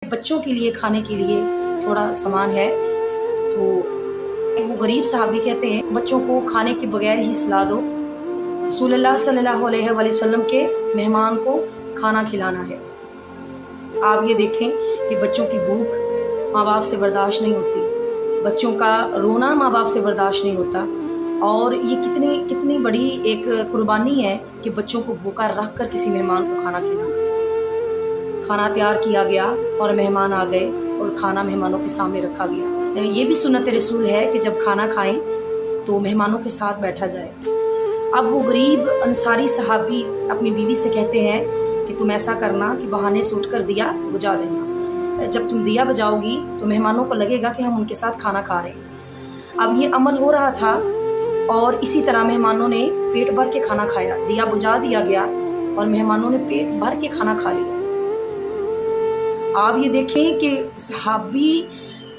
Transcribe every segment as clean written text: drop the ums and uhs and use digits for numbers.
बच्चों के लिए खाने के लिए थोड़ा सामान है, तो वो गरीब साहबी कहते हैं बच्चों को खाने के बगैर ही सिला दो। रसूलुल्लाह सल्लल्लाहु अलैहि वसल्लम के मेहमान को खाना खिलाना है। आप ये देखें कि बच्चों की भूख माँ बाप से बर्दाश्त नहीं होती, बच्चों का रोना माँ बाप से बर्दाश्त नहीं होता, और ये कितनी बड़ी एक कुर्बानी है कि बच्चों को भूखा रख कर किसी मेहमान को खाना खिलाना। खाना तैयार किया गया और मेहमान आ गए और खाना मेहमानों के सामने रखा गया। ये भी सुन्नत रसूल है कि जब खाना खाएं तो मेहमानों के साथ बैठा जाए। अब वो गरीब अंसारी सहाबी अपनी बीवी से कहते हैं कि तुम ऐसा करना कि बहाने से उठकर दिया बुझा देना। जब तुम दिया बुझाओगी तो मेहमानों को लगेगा कि हम उनके साथ खाना खा रहे हैं। अब ये अमल हो रहा था और इसी तरह मेहमानों ने पेट भर के खाना खाया, दिया बुझा दिया गया और मेहमानों ने पेट भर के खाना खा लिया। आप ये देखें कि सहाबी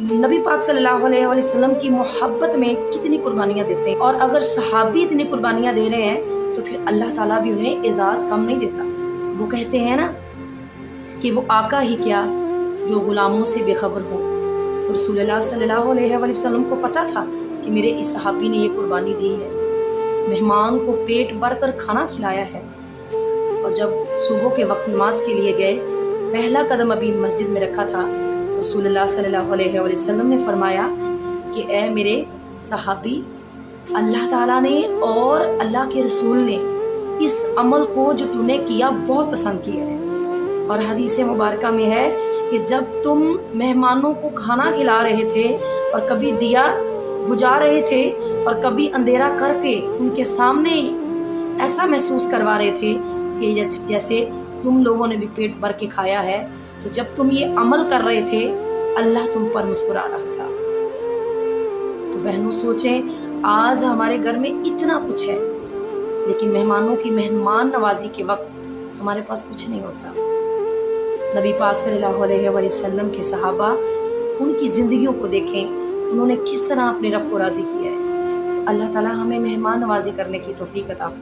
नबी पाक सल्लल्लाहु अलैहि वसल्लम की मोहब्बत में कितनी कुर्बानियाँ देते हैं, और अगर सहाबी इतनी कुर्बानियाँ दे रहे हैं तो फिर अल्लाह ताला भी उन्हें एजाज़ कम नहीं देता। वो कहते हैं ना कि वो आका ही क्या जो गुलामों से बेखबर हो। तो रसूलुल्लाह सल्लल्लाहु अलैहि वसल्लम को पता था कि मेरे इस सहाबी ने ये कुर्बानी दी है, मेहमान को पेट भर कर खाना खिलाया है। और जब सुबह के वक्त नमाज के लिए गए, पहला कदम अभी मस्जिद में रखा था, रसूलुल्लाह सल्लल्लाहु अलैहि वसल्लम ने फरमाया कि ए मेरे सहाबी, अल्लाह ताला ने और अल्लाह के रसूल ने इस अमल को जो तूने किया बहुत पसंद किया है। और हदीस मुबारका में है कि जब तुम मेहमानों को खाना खिला रहे थे और कभी दिया बुझा रहे थे और कभी अंधेरा करके उनके सामने ऐसा महसूस करवा रहे थे कि जैसे तुम लोगों ने भी पेट भर के खाया है, तो जब तुम ये अमल कर रहे थे अल्लाह तुम पर मुस्कुरा रहा था। तो बहनों सोचें, आज हमारे घर में इतना कुछ है लेकिन मेहमानों की मेहमान नवाजी के वक्त हमारे पास कुछ नहीं होता। नबी पाक सल्लल्लाहु अलैहि वसल्लम के सहाबा, उनकी ज़िंदगियों को देखें, उन्होंने किस तरह अपने रब को राज़ी किया है। अल्लाह ताला हमें मेहमान नवाजी करने की तौफीक अता फरमाए।